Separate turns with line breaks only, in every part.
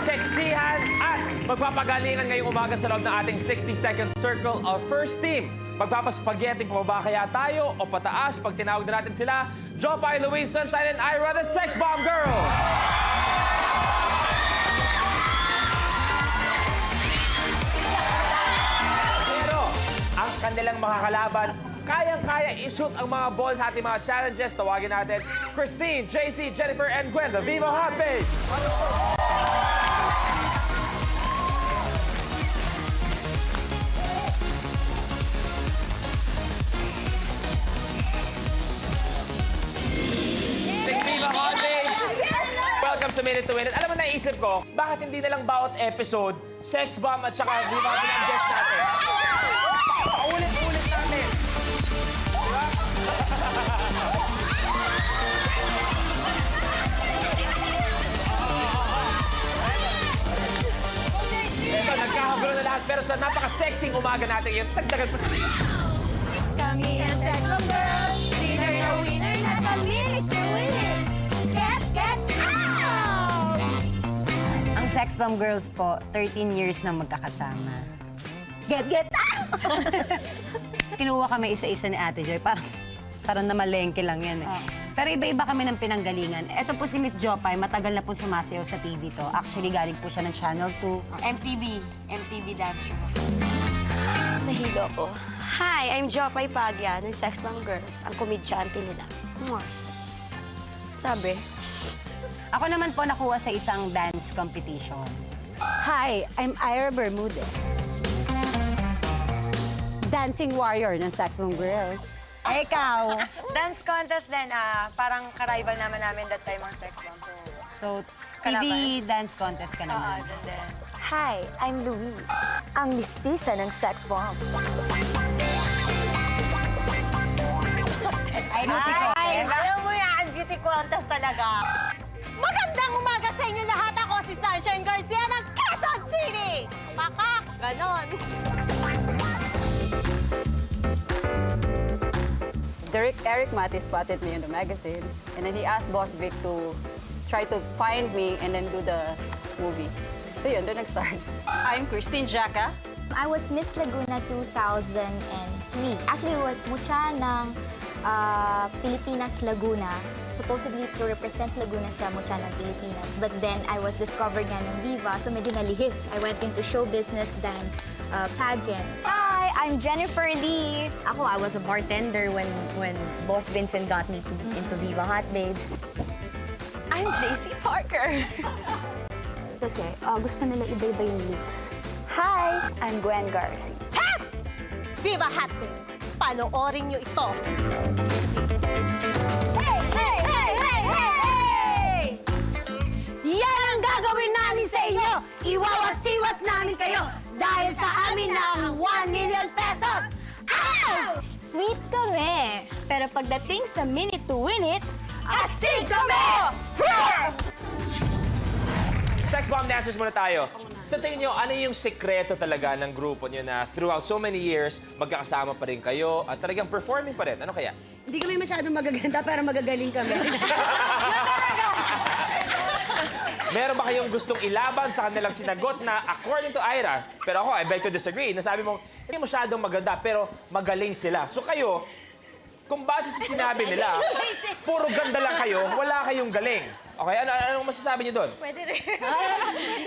magpapaseksihan at magpapagalingan ngayong umaga sa loob ng ating 60-second circle of first team. Magpapaspaghetti pa ba kaya tayo o pataas pag tinawag na natin sila? Jopay, Louise, Sunshine, and Ira, the Sex Bomb Girls! Pero ang kanilang makakalaban, kayang-kaya i-shoot ang mga balls sa ating mga challenges. Tawagin natin Christine, JC, Jennifer, and Gwen, the Viva Hot Babes! Viva Hot Babes! Welcome sa Minute to Win It. Alam mo, naisip ko, bakit hindi na lang bawat episode, Sex Bomb at saka Viva Hot Babes ang guest natin? Ulit-ulit natin. Diba? Ito, nagkakagulo na lahat. Pero sa napaka-sexing umaga natin yun, tagdagan pa.
Kami ang Sex Bomb Girls. Winner na winner na sa Minute to Win It. Get out!
Ang Sex Bomb Girls po, 13 years na magkakasama. Get out! Kinuha kami isa-isa ni Ate Joy, parang namalengke lang yan eh. Pero iba-iba kami ng pinanggalingan. Ito po si Miss Jopay, matagal na po sumasayaw sa TV to. Actually, galing po siya ng Channel 2.
MTV Dance Show.
Nahilo ko. Hi, I'm Jopay Pagya ng Sex Bomb Girls, ang komedyante nila. Mwah. Sabi,
Ako naman po nakuha sa isang dance competition. Hi, I'm Ira Bermudez. Dancing warrior ng Sex Bomb Girls. Ikaw?
Dance contest din, parang ka-rival naman namin that time ang Sex Bomb.
So, TV dance contest ka naman.
Doon din.
Hi, I'm Louise, ang mistisa ng Sex Bomb.
Ay, beauty contest.
Alam mo yan, beauty contest talaga. Magandang umaga sa inyo lahat. Ako si Sunshine Garcia ng Quezon City. Makak, ganon.
Eric Mati spotted me in the magazine, and then he asked Boss Vic to try to find me and then do the movie. So yun, doon nag-start. I'm Christine Jaca.
I was Miss Laguna 2003. Actually, it was Mucha ng Pilipinas, Laguna. Supposedly to represent Laguna sa Mucha ng Pilipinas. But then, I was discovered nga ng Viva, so medyo nalihis. I went into show business than pageants.
Hi, I'm Jennifer Lee. I was a bartender when Boss Vincent got me into Viva Hot Babes. I'm JC Parker.
Kasi gusto nila iba-iba yung looks.
Hi, I'm Gwen Garcia.
Viva Hot Babes, panoorin nyo ito.
Yan ang gagawin namin sa inyo! Iwawas-iwas namin kayo dahil sa amin ng 1 million pesos! Ow!
Sweet kami. Pero pagdating sa Minute to Win It,
Astig kami!
Sex Bomb dancers muna tayo. Sa tingin nyo, ano yung sekreto talaga ng grupo nyo na throughout so many years, magkakasama pa rin kayo at talagang performing pa rin? Ano kaya?
Hindi kami masyadong magaganda pero magagaling kami.
Meron ba kayong gustong ilaban sa kanilang sinagot na according to Ira, pero ako, I beg to disagree, nasabi mong hindi masyadong maganda pero magaling sila. So kayo, kung base sa sinabi nila, puro ganda lang kayo, wala kayong galing. Okay, anong masasabi niyo doon?
Pwede rin.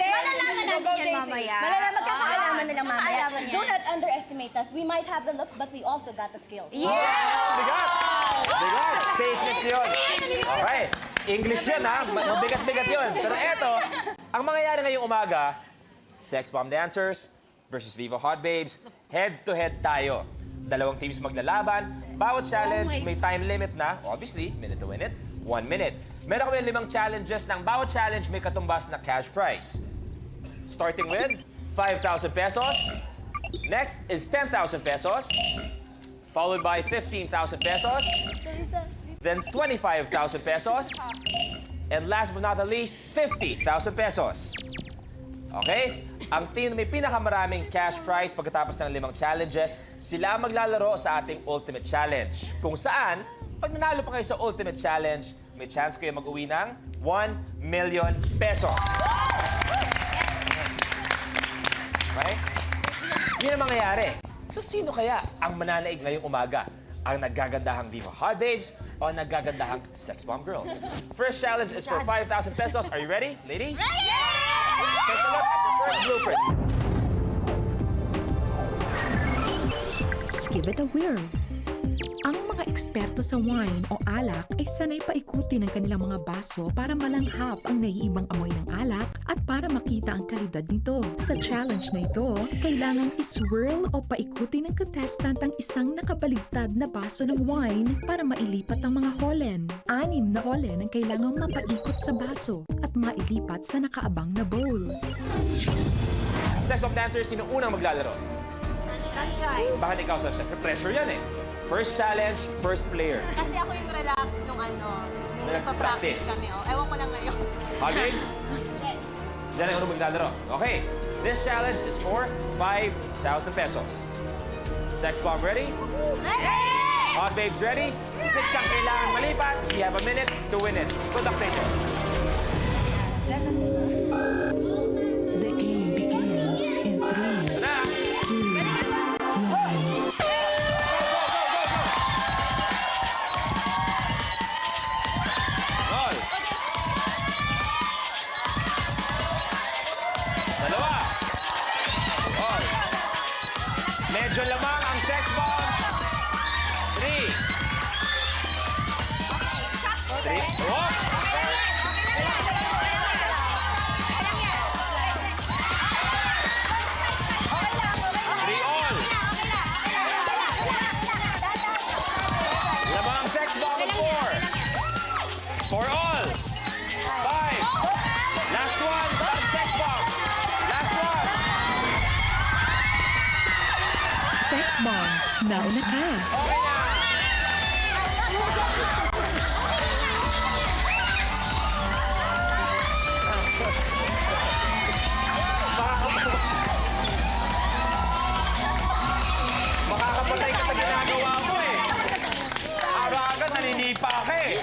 Malalaman natin yan mamaya.
Magkakaalaman nila mamaya.
Malaman yan.
Do not underestimate us. We might have the looks, but we also got the skills.
Bigat! Bigat! Statement yun. Okay. English yun, ha? Mabigat-bigat yun. Pero eto, ang mangyayari ngayong umaga, Sex Bomb Dancers versus Viva Hot Babes, head-to-head tayo. Dalawang teams maglalaban. Bawat challenge may time limit na, obviously, minute to win it, 1 minute. Meron kami 5 challenges ng bawat challenge may katumbas na cash prize. Starting with 5,000 pesos. Next is 10,000 pesos. Followed by 15,000 pesos. Then 25,000 pesos. And last but not the least, 50,000 pesos. Okay? Ang team na may pinakamaraming cash prize pagkatapos ng 5 challenges, sila maglalaro sa ating Ultimate Challenge. Kung saan, pag nanalo pa kayo sa Ultimate Challenge, may chance kayo mag-uwi ng 1 million pesos. Okay? Yun ang mangyayari. So, sino kaya ang mananaig ngayong umaga? Ang naggagandahang Viva Hot Babes o ang naggagandahang Sex Bomb Girls? First challenge is for 5,000 pesos. Are you ready, ladies? Ready! Take a look at your first blueprint.
Give it a whirl. Ang mga eksperto sa wine o alak ay sanay paikutin ng kanilang mga baso para malanghap ang naiibang amoy ng alak at para makita ang kalidad nito. Sa challenge na ito, kailangang iswirl o paikutin ng contestant ang isang nakabaligtad na baso ng wine para mailipat ang mga holen. 6 na holen ang kailangang mapaikot sa baso at mailipat sa nakaabang na bowl.
Sex Bomb dancers, sino unang maglalaro?
Sunshine.
Bakit ikaw, Sunshine? Pressure yan eh. First challenge, first player.
Kasi ako yung relax nung nung
Nagpa-practice.
nagpa-practice kami. Oh. Ewan ko lang ngayon.
Hot Babes? Diyan ang unang maglalaro. Okay. This challenge is for 5,000 pesos. Sex Bomb ready?
Ready!
Hot Babes ready? 6 ang kailangan malipat. You have a minute to win it. Good luck sa inyo.
The game begins in 3,
Na!
2, 1.
Roll! Dalawa! Roll! Medyo lamang ang Sex Bomb. 3. 3. Oh! 3 all. Lamang ang Sex Bomb. 4. 4 all. 5. Last one. Last Sex Bomb. Last one.
Sex Bomb, nauna ka.
Okay na. Makakapatay ka sa ginagawa mo eh. Aga-aga naninipa ka eh.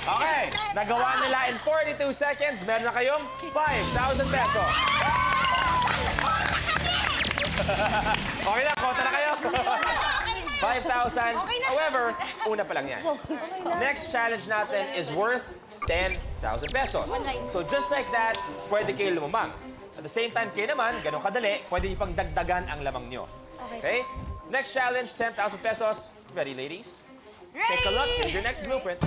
Okay, nagawa nila in 42 seconds. Meron na kayong 5,000 pesos. Okay na, kota na kayo. 5,000. However, una pa lang yan. Next challenge natin is worth 10,000 pesos. So just like that, pwede kayo lumamang. At the same time, kayo naman, ganun kadali, pwede niyo pang dagdagan ang lamang nyo. Okay? Next challenge, 10,000 pesos. Ready, ladies? Ready! Take a look. Here's your next blueprint.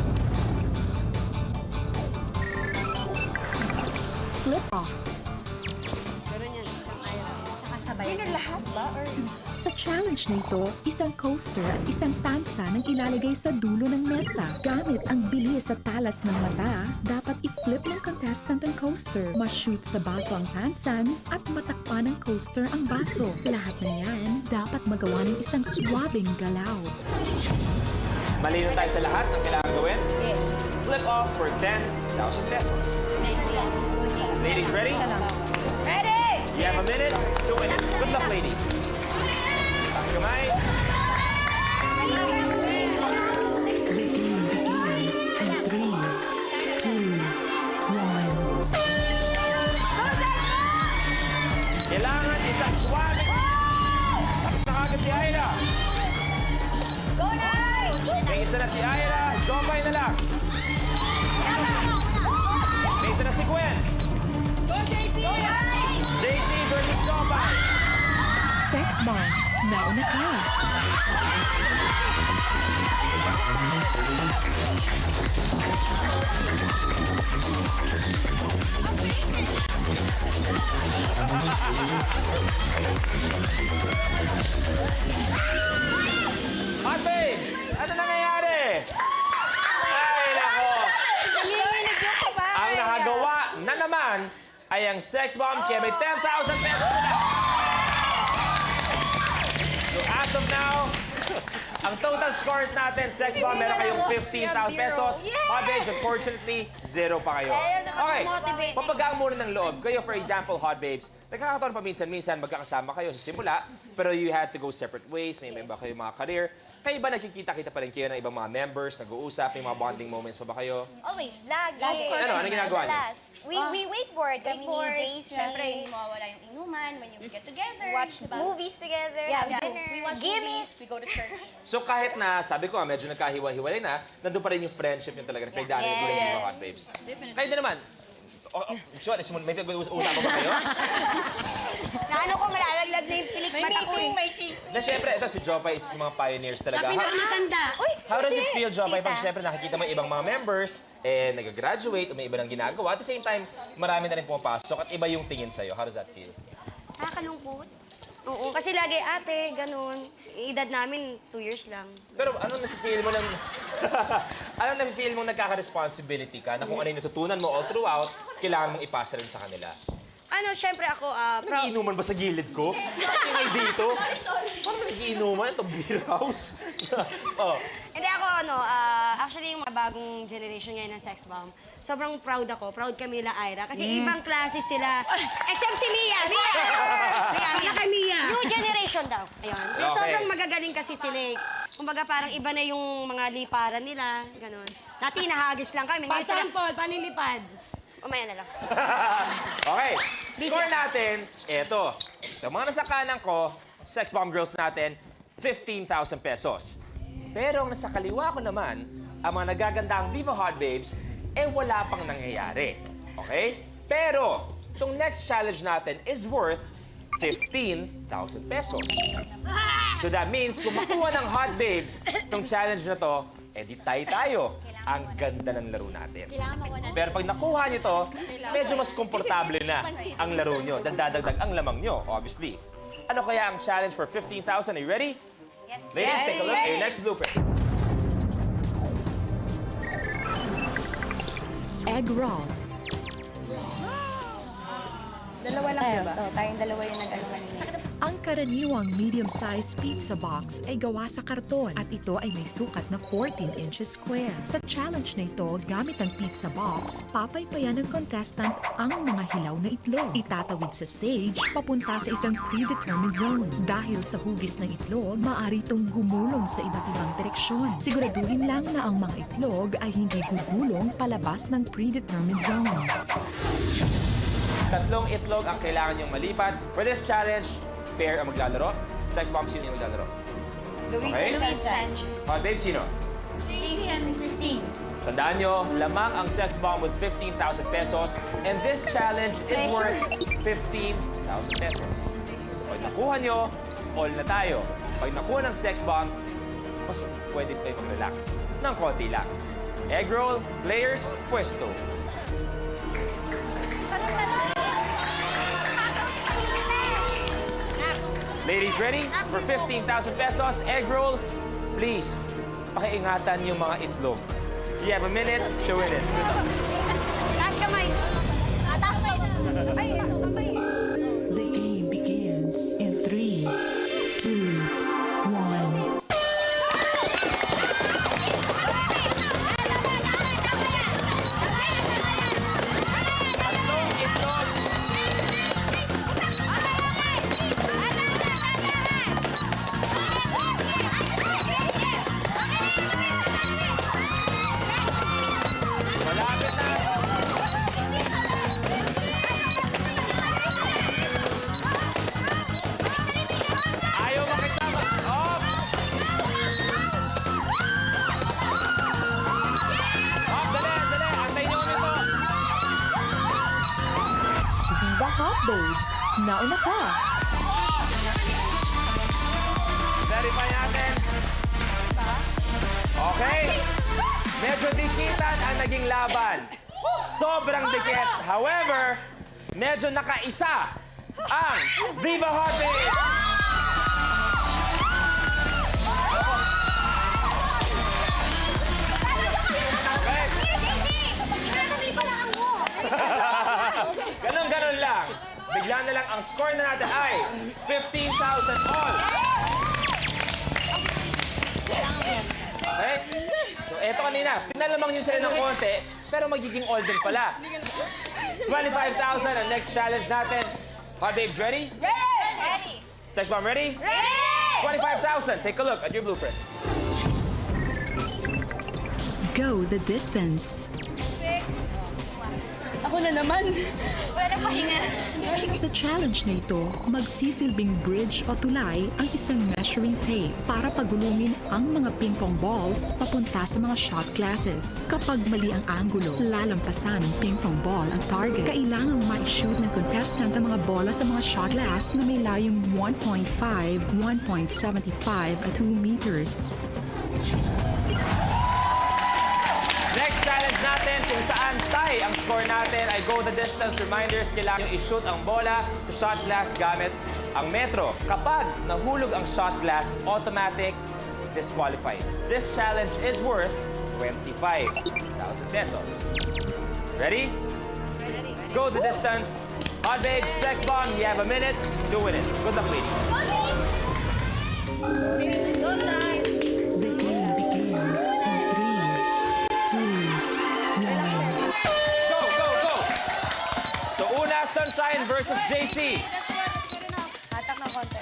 Flip off. Sa challenge na ito, isang coaster at isang tansa ang ilalagay sa dulo ng mesa. Gamit ang bilis at talas ng mata, dapat i-flip ng contestant ang coaster. Ma-shoot sa baso ang tansan at matakpan ng coaster ang baso. Lahat na yan, dapat magawa ng isang swabing galaw.
Malino tayo sa lahat ng kailangan gawin? Flip off for 10,000 pesos. Ladies, ready?
Ready!
You have a minute to win it. Good luck, ladies. Taas kamay.
The game begins in 3, 2, 1.
Kailangan isang swag. Tapos na kagad si Aira.
Go, Nay!
May isa na si Aira. Jopay na lang. May isa na si Gwen.
Go, JC! Go,
JC versus Jopay.
Sex Bomb, nauna ka.
Hot Babes! Ano nangyayari? Ay, nako. Ang nakagawa na naman ay ang Sex Bomb kaya may 10,000 pesos na. So as of now, ang total scores natin, Sex Bomb, meron kayong 15,000 pesos. Hot Babes, unfortunately, 0 pa kayo. Okay, papagaan muna ng loob. Kayo, for example, Hot Babes, nagkakataon pa minsan magkakasama kayo sa simula, pero you had to go separate ways, may iba kayo mga career. Kayo ba nakikita-kita pa rin kayo ng ibang mga members, nag-uusap, may mga bonding moments pa ba kayo?
Always. Lagi.
Ano ginagawa niyo?
We wakeboard kami ni JC. Siyempre, hindi mawawala yung inuman when you get together. Watch movies together. Yeah, we watch movies. We go to church.
So kahit na, sabi ko medyo nagkahiwa-hiwalay na, nandun pa rin yung friendship niyo talaga. Kay Daniel, yes. Yung mga hot babes. Kayo din naman. May pag-uusapan ba kayo?
Naano ko malalaglag na yung pilik mata ko eh.
May cheese.
Na syempre, ito si Jopay, isa sa mga pioneers talaga.
Pinakamatanda. Uy!
How does it feel, Jopay, pag syempre nakikita mo yung ibang mga members, nag-graduate, may iba nang ginagawa, at the same time, marami na rin pumapasok at iba yung tingin sa'yo. How does that feel?
Nakakalungkot. Oo, kasi lagi ate, ganun. Edad namin, 2 years lang.
Pero ano na-feel mo ano na-feel mo nagkaka-responsibility ka na kung ano yung natutunan mo all throughout, kailangan mong ipasa rin sa kanila?
Ano, syempre ako, proud.
Nagiinuman ba sa gilid ko? Ingay dito? Parang nagiinuman itong beer house. Oh.
Hindi ako, actually yung mga bagong generation ngayon ng sex bomb, sobrang proud ako. Proud kami nila Ira. Kasi ibang klase sila. Except si Mia. Mia kay Mia. New generation daw. Ayun.
Okay.
Sobrang magagaling kasi sila eh. Kumbaga parang iba na yung mga liparan nila. Ganon. Dati nahagis lang kami. Ngayon sila...
Pasample, panilipad.
Umaya na lang.
Okay, score natin, eto. Yung mga nasa kanan ko, sex bomb girls natin, 15,000 pesos. Pero ang nasa kaliwa ko naman, ang mga nagagandang Viva Hot Babes, wala pang nangyayari. Okay? Pero, itong next challenge natin is worth 15,000 pesos. So that means, kung makuha ng Hot Babes itong challenge na to, di tayo. Ang ganda ng laro natin. Pero pag nakuha nyo to, medyo mas komportable na ang laro nyo. Dadagdag ang lamang nyo, obviously. Ano kaya ang challenge for 15,000? Are you ready?
Yes.
Ladies, take a look at your next blueprint.
Egg roll.
Dalawa lang, diba?
Tayong dalawa yung nag-ano kanina.
Ang karaniwang medium-sized pizza box ay gawa sa karton at ito ay may sukat na 14 inches square. Sa challenge na ito, gamit ang pizza box, papaypayan ng contestant ang mga hilaw na itlog. Itatawid sa stage, papunta sa isang predetermined zone. Dahil sa hugis ng itlog, maaari itong gumulong sa iba't ibang direksyon. Siguraduhin lang na ang mga itlog ay hindi gugulong palabas ng predetermined zone.
3 itlog ang kailangan nyong malipat. For this challenge, pair ang maglalaro. Sex bomb, sino yung maglalaro?
Luis
Okay.
and Sanj.
Hot babe, sino?
JC and Christine.
Tandaan nyo, lamang ang sex bomb with 15,000 pesos. And this challenge is worth 15,000 pesos. So pag nakuha nyo, all na tayo. Pag nakuha ng sex bomb, mas pwede kayo mag-relax. Ng konti lang. Egg roll, players, pwesto. Ladies, ready? For 15,000 pesos, egg roll, please, pakiingatan yung mga itlog. You have a minute to win it.
Taas kamay. Taas kamay. Kamay.
The game begins in 3, 2, 1.
Tatlong itlog. Malapit na. Ayaw makisama. Off. Off, dali, dali. Antay niyo kami po.
Viva Hot Babes, nauna ka!
Verify natin. Okay. Medyo dikitan ang naging laban. Sobrang dikit. However, medyo nakaisa ang Viva Hot Babes. Okay. Ganon lang. Bigla na lang ang score na natin ay 15,000 all. Okay? So, eto kanina. Pinalamang nyo sila ng konti, pero magiging all din pala. 25,000 ang next challenge natin. Hot babes, ready?
Ready!
Sex bomb, ready?
Ready!
25,000. Take a look at your blueprint.
Go the distance.
Ako na naman.
Pero pahinga.
Sa challenge na ito, magsisilbing bridge o tulay ang isang measuring tape para pagulumin ang mga ping-pong balls papunta sa mga shot glasses. Kapag mali ang angulo, lalampasan ng ping-pong ball ang target. Kailangang ma-shoot ng contestant ang mga bola sa mga shot glass na may layong 1.5, 1.75 at 2 meters.
Next challenge natin kung saan tie ang score natin ay go the distance reminders. Kailangan nyo i-shoot ang bola sa shot glass gamit ang metro. Kapag nahulog ang shot glass, automatic disqualified. This challenge is worth 25,000 pesos. Ready? Go the distance. Hot Babe, Sex Bomb, you have a minute to win it. Good luck, ladies.
The game begins in 3, 2, 1.
Go, go, go! So una, Sunshine versus JC.
Hatak ng konti.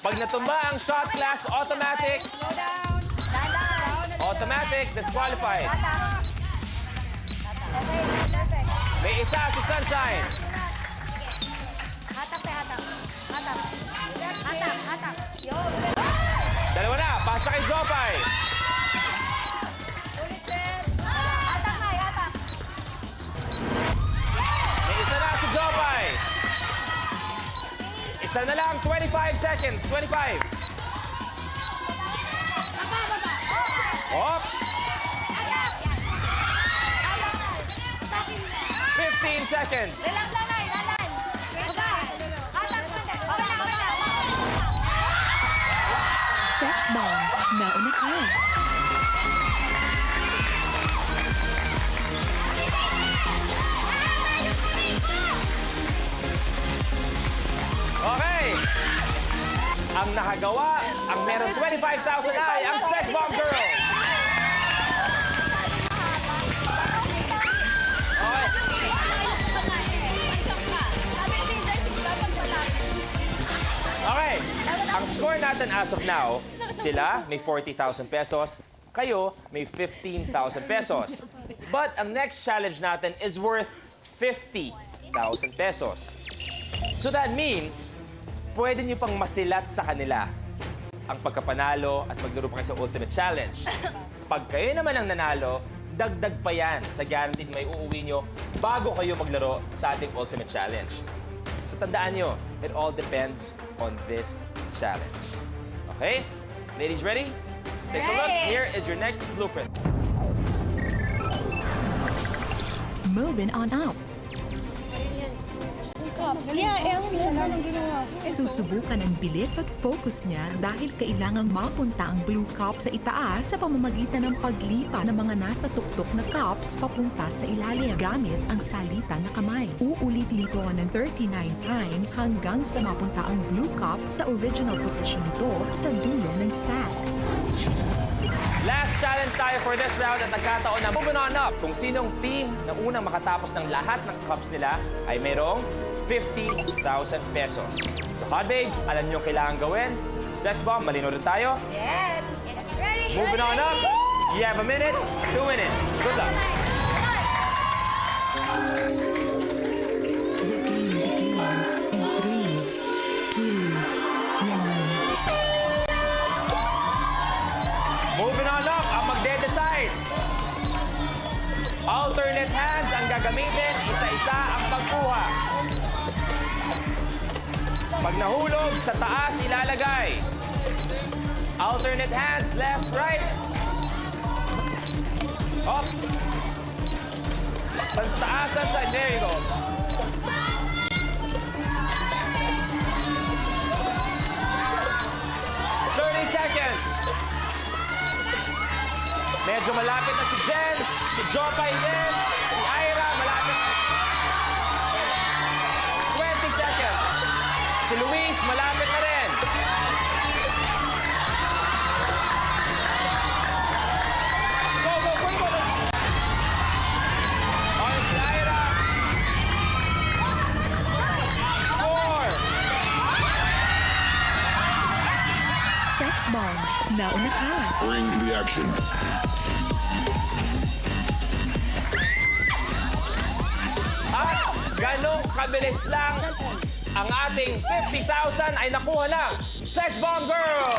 Pag natumba ang shot glass, automatic. Automatic, disqualified. May isa si Sunshine.
Hatak, hatak. Hatak. Hatak, hatak. Yun.
Dalawa na, pasa kay Jopay.
Hatak, hatak.
May isa na si Jopay. Isa na lang, 25 seconds. 25. Hop. 15 seconds.
Relax lang, Nay. Lalan. Hatak, konti. Okay na, okay na.
Sex Bomb, nauna ka.
Okay. Ang nakagawa, ang meron 25,000 ay ang Sex Bomb Girl. Okay. Okay. Ang score natin as of now, sila may 40,000 pesos, kayo may 15,000 pesos. But ang next challenge natin is worth 50,000 pesos. So that means, pwede nyo pang masilat sa kanila ang pagkapanalo at maglaro pa kayo sa Ultimate Challenge. Pag kayo naman ang nanalo, dagdag pa yan sa guaranteed may uuwi nyo bago kayo maglaro sa ating Ultimate Challenge. So tandaan nyo, it all depends on this challenge. Okay? Ladies, ready? Take a look. Here is your next blueprint.
Moving on up. Susubukan ang bilis at focus niya dahil kailangang mapunta ang blue cup sa itaas sa pamamagitan ng paglipa ng mga nasa tuktok na cups papunta sa ilalim gamit ang salita na kamay. Uulit-ulit ito ng 39 times hanggang sa mapunta ang blue cup sa original position nito sa dulo ng stack.
Last challenge tayo for this round at nagkataon na moving on up. Kung sinong team na unang makatapos ng lahat ng cups nila ay mayroong 50,000 pesos. So Hot Babes, alam niyo kailangan gawin. Sex Bomb, malino rin tayo.
Yes. Ready?
Moving on up. You have a minute to win it. Good luck.
The game begins in 3, 2, 1.
Moving on up, ang magde-decide. Alternate hands ang gagamitin, isa-isa ang pagkuha. Pag nahulog, sa taas ilalagay. Alternate hands, left, right. Up. Sa taas, sa side. There you go. Seconds. Medyo malapit na si Jen, si Jopay din, si Ira, malapit. 20 seconds. Si Luis, malapit na rin. Go, go, go, go. On si Ira. 4.
Sex Bomb, nauna ka.
Bring the action.
At ganong kabilis lang ang ating 50,000 ay nakuha ng Sex Bomb Girl!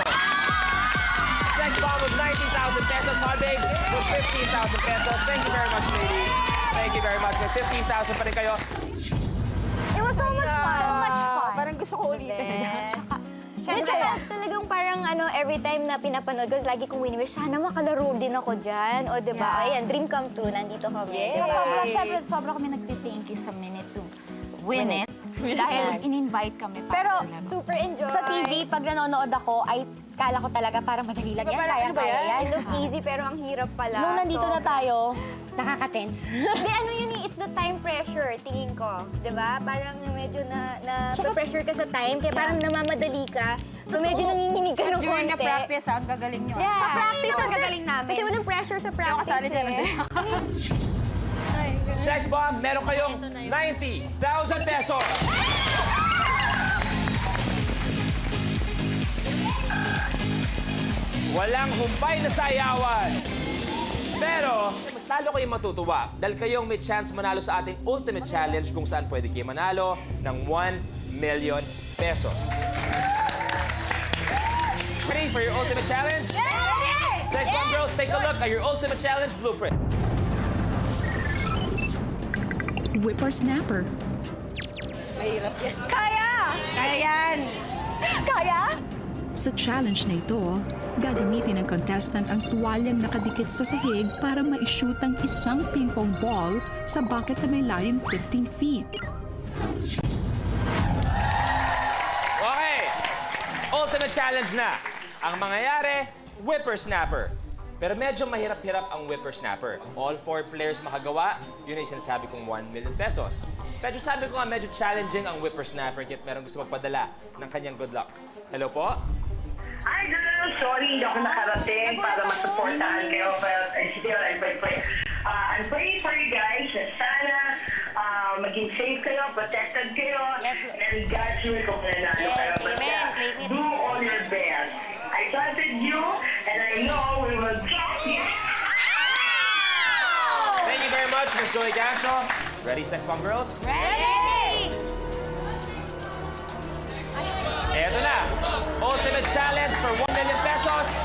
Sex Bomb with 90,000 pesos, Hot Babes with 15,000 pesos. Thank you very much, ladies. Thank you very much. With 15,000 pa rin kayo.
It was so much fun. So much fun.
Parang gusto ko ulitin.
Tsaka talagang parang every time na pinapanood ko, lagi kong wini-wish, sana makalaro din ako dyan. O, diba? Ayan, dream come true. Nandito kami. Diba?
Sobra kami nagti-thank you sa Minute to win it. Dahil in-invite kami. Pero
Super enjoy.
sa TV, pag nanonood ako, ay kala ko talaga parang madali lang yan. Kaya yan.
It looks easy, pero ang hirap pala.
Nung nandito na tayo, nakaka-tense.
Hindi, ano yun eh, it's the time pressure, tingin ko. Diba? Parang medyo na-pressure ka sa time, kaya parang namamadali ka. So medyo nanginginig ka ng konti.
During the practice, ang gagaling nyo.
Yeah.
Sa practice, ang
Kasi-
gagaling namin.
Kasi walang pressure sa practice
kasali dyan,
eh.
Sex Bomb, meron kayong 90,000 pesos. Walang humpay na sayawan. Pero, mas lalo kayong matutuwa dahil kayong may chance manalo sa ating Ultimate Challenge kung saan pwede kayo manalo ng 1 million pesos. Ready for your Ultimate Challenge? Sex Bomb Girls, take a look at your Ultimate Challenge blueprint.
Whippersnapper.
Kaya yan!
Kaya?
Sa challenge na ito, gagamitin ng contestant ang tuwalyang nakadikit sa sahig para ma-shoot ang isang ping-pong ball sa bucket na may lalim 15 feet.
Okay, Ultimate Challenge na. Ang mangyayari, Whippersnapper. Pero medyo mahirap-hirap ang Whippersnapper. All 4 players makagawa, yun ay sinasabi kong 1 million pesos. Medyo sabi ko nga, medyo challenging ang Whippersnapper kaya meron gusto magpadala ng kanyang good luck. Hello po?
Hi girl, sorry hindi ako nakarating para masuportahan kayo. But still, I'm praying for you guys na sana maging safe kayo, protected kayo, and God will kung nanalo kayo. But do all your best. I trusted you, and I know we will get you.
Thank you very much, Miss Joey Gasho. Ready, Sex Bomb Girls?
Ready!
Eto na, Ultimate Challenge for 1 million pesos.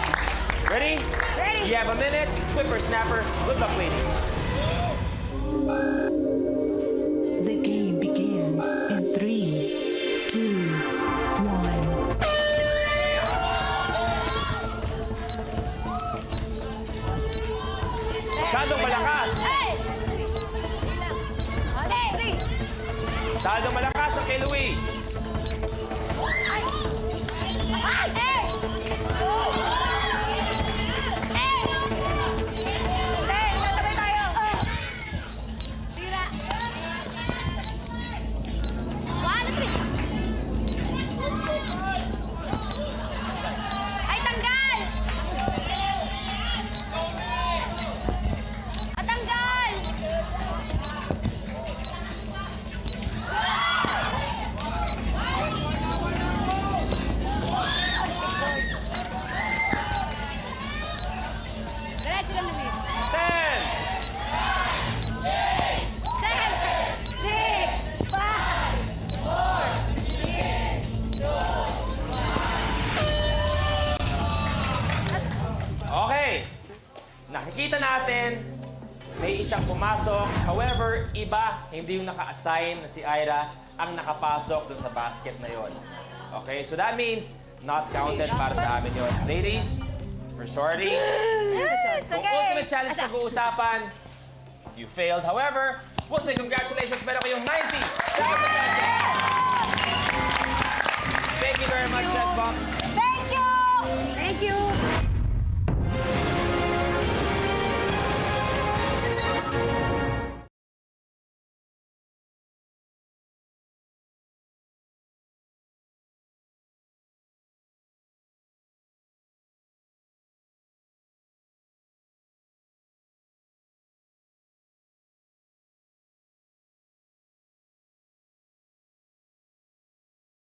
Ready?
Ready.
You have a minute. Whippersnapper. Good luck, ladies.
The game begins in 3, 2, 1.
Masyadong malakas. Masyadong malakas ang kay Luis.
Ay, tanggal! Tanggal! Diretso lang, Luis.
10,
7, 6, 5,
Okay. Nakikita natin, may isang pumasok. However, iba, hindi yung naka-assign na si Ira ang nakapasok dun sa basket na yon. Okay, so that means not counted para sa amin yon. Ladies, we're sorry. Kung Ultimate Challenge pag-uusapan, you failed. However, we'll say congratulations, meron kayong 90,000 pesos.